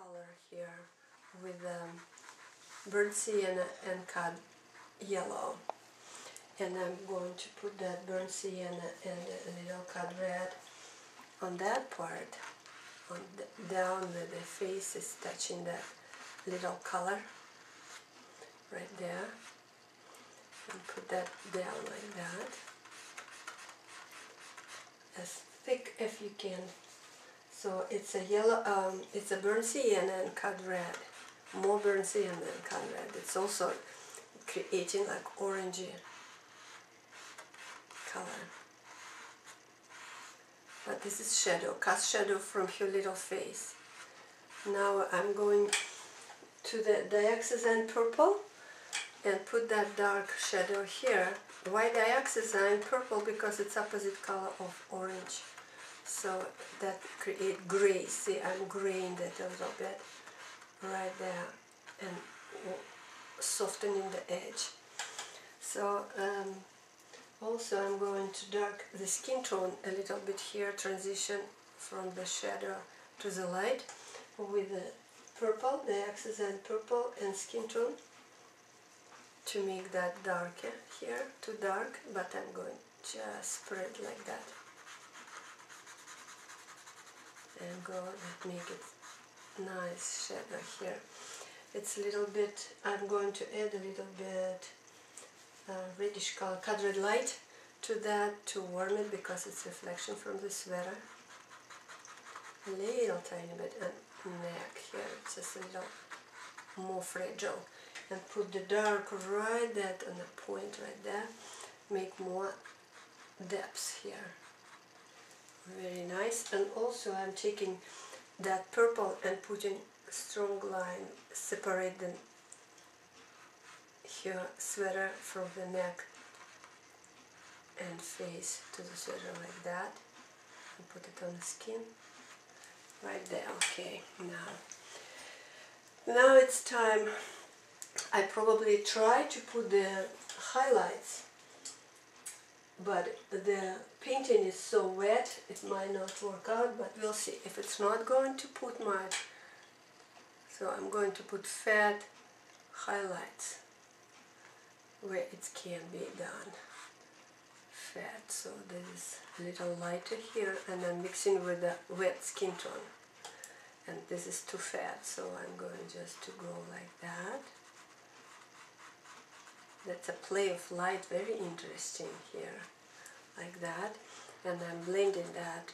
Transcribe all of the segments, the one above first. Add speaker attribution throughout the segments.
Speaker 1: color here with burnt sienna and cad yellow, and I'm going to put that burnt sienna and a little cad red on that part, on down where the face is touching that little color right there, and put that down like that, as thick as you can. So it's a yellow, it's a burnt sienna and cad red, more burnt sienna and cad red. It's also creating like orangey color. But this is shadow, cast shadow from her little face. Now I'm going to the dioxazine purple and put that dark shadow here. Why dioxazine purple? Because it's opposite color of orange. So that create gray. See, I'm graying that a little bit right there and softening the edge. So also I'm going to dark the skin tone a little bit here, transition from the shadow to the light with the purple, the dioxazine purple and skin tone to make that darker here, too dark, but I'm going to just spread like that and go and make it nice shadow here. It's a little bit, I'm going to add a little bit reddish color, cad red light to that to warm it because it's reflection from the sweater. A little tiny bit, and neck here, it's just a little more fragile. And put the dark right that on the point right there, make more depths here. Very nice. And also I'm taking that purple and putting a strong line, separate the here sweater from the neck and face to the sweater like that, and put it on the skin right there. Okay, now it's time. I probably try to put the highlights, but the painting is so wet it might not work out, but we'll see. If it's not going to put much, so I'm going to put fat highlights where it can be done. Fat, so this is a little lighter here, and I'm mixing with the wet skin tone, and this is too fat, so I'm going just to go like that. That's a play of light, very interesting here, like that, and I'm blending that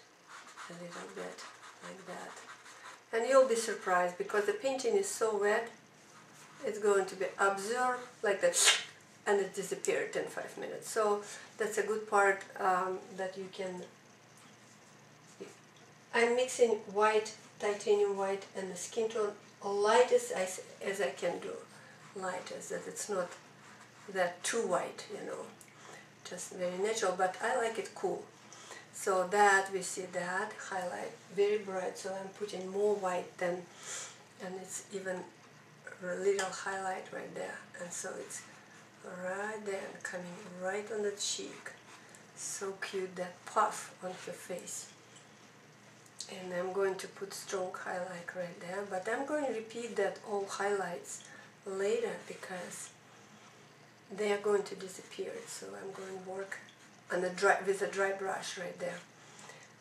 Speaker 1: a little bit like that, and you'll be surprised because the painting is so wet, it's going to be absorbed like that, and it disappeared in 5 minutes. So that's a good part that you can. I'm mixing white, titanium white, and the skin tone light as I can do, light as that it's not that too white, you know, just very natural, but I like it cool. So that we see that highlight very bright, so I'm putting more white than, and it's even a little highlight right there, and so it's right there and coming right on the cheek. So cute, that puff on her face. And I'm going to put strong highlight right there, but I'm going to repeat that all highlights later because they are going to disappear. So I'm going to work on with a dry brush right there,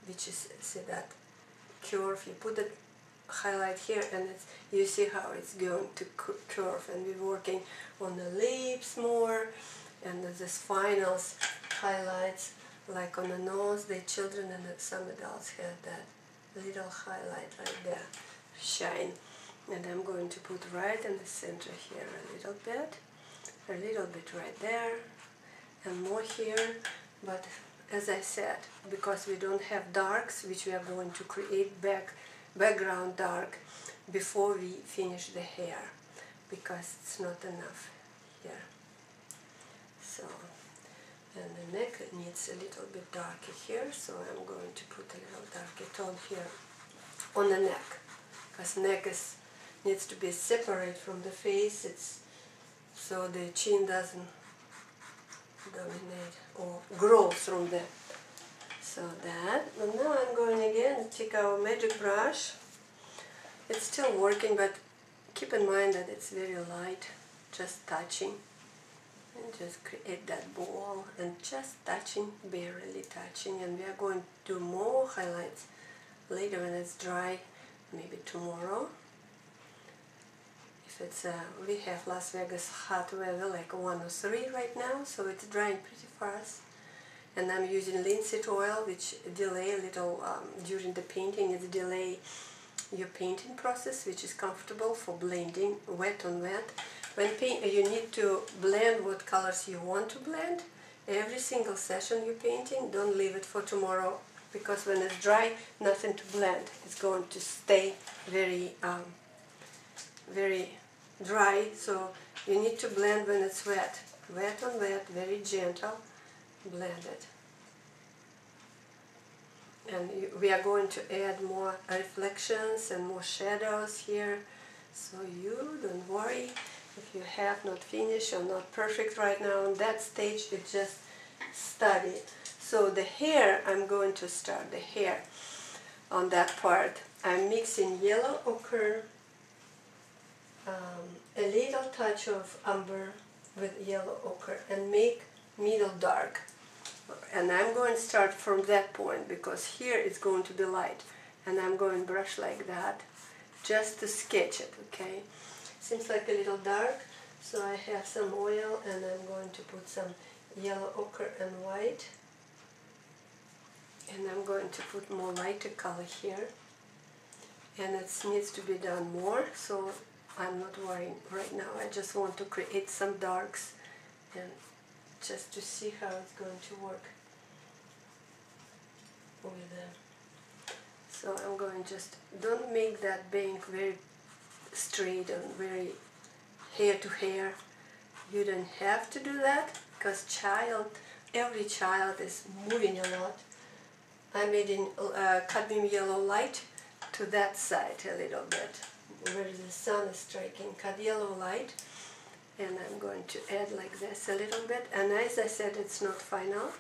Speaker 1: which is, see that curve, you put the highlight here and you see how it's going to curve, and we're working on the lips more, and this finals highlights like on the nose. The children and some adults have that little highlight right there, shine, and I'm going to put right in the center here a little bit right there, and more here. But as I said, because we don't have darks, which we are going to create background dark before we finish the hair, because it's not enough here. So, and the neck needs a little bit darker here, so I'm going to put a little darker tone here on the neck, because neck needs to be separate from the face. It's so the chin doesn't dominate or grow from there. So that, and now I'm going again to take our magic brush It's still working, but keep in mind that it's very light, just touching. And just create that ball and just touching, barely touching. And we are going to do more highlights later when it's dry, maybe tomorrow. If it's we have Las Vegas hot weather like 103 right now, so it's drying pretty fast. And I'm using linseed oil, which delay a little during the painting. It's delay your painting process, which is comfortable for blending wet on wet. When paint, you need to blend what colors you want to blend. Every single session you're painting, don't leave it for tomorrow, because when it's dry, nothing to blend. It's going to stay very, very dry. So you need to blend when it's wet. Wet on wet, very gentle, blend it. And we are going to add more reflections and more shadows here. So you don't worry if you have not finished or not perfect right now. On that stage, you just study. So the hair, I'm going to start the hair on that part. I'm mixing yellow ochre, a little touch of umber with yellow ochre, and make middle dark. And I'm going to start from that point, because here it's going to be light. And I'm going to brush like that, just to sketch it, okay? Seems like a little dark, so I have some oil, and I'm going to put some yellow ochre and white. And I'm going to put more lighter color here. And it needs to be done more, so I'm not worrying right now. I just want to create some darks and just to see how it's going to work with them. So I'm going just, don't make that bank very straight and very hair to hair. You don't have to do that, because every child is moving a lot. I'm adding cadmium yellow light to that side a little bit, where the sun is striking, cad yellow light. And I'm going to add like this a little bit, and as I said, it's not final,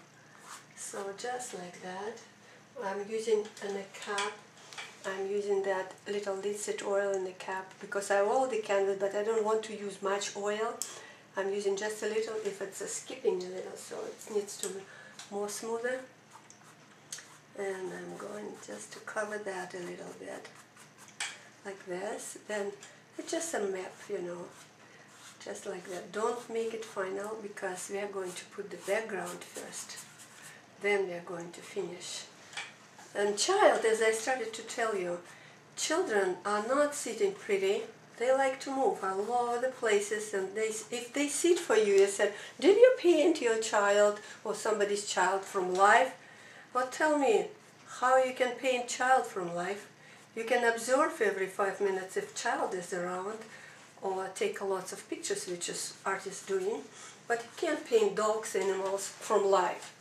Speaker 1: so just like that. I'm using in a cup, I'm using that little linseed oil in the cup, because I already canvas, but I don't want to use much oil. I'm using just a little, if it's skipping a little, so it needs to be more smoother. And I'm going just to cover that a little bit, like this. Then it's just a map, you know. Just like that. Don't make it final, because we are going to put the background first. Then we are going to finish. And child, as I started to tell you, children are not sitting pretty. They like to move all over the places, and if they sit for you, you said, did you paint your child or somebody's child from life? Well, tell me how you can paint child from life. You can observe every 5 minutes if child is around, or take lots of pictures, which is artists doing, but you can't paint dogs, animals from life.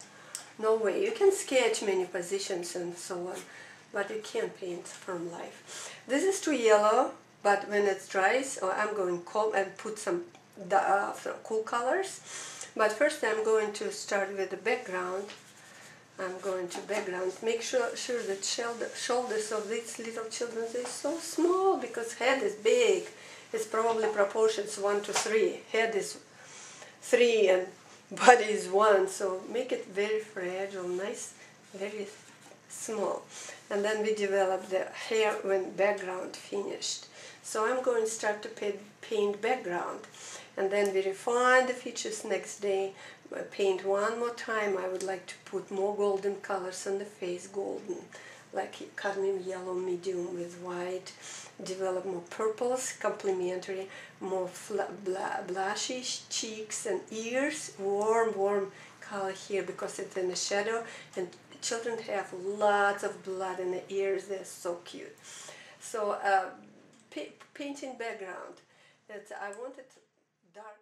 Speaker 1: No way. You can sketch many positions and so on, but you can't paint from life. This is too yellow, but when it dries, I'm going to comb and put some cool colors. But first I'm going to start with the background. I'm going to background. Make sure that shoulders of these little children are so small, because head is big. It's probably proportions 1 to 3. Head is 3 and body is 1. So make it very fragile, nice, very small. And then we develop the hair when background finished. So I'm going to start to paint background. And then we refine the features next day. Paint one more time. I would like to put more golden colors on the face, golden, like cadmium yellow medium with white. Develop more purples, complementary, more blushy cheeks and ears, warm color here, because it's in the shadow, and children have lots of blood in the ears. They're so cute. So painting background, I want it dark.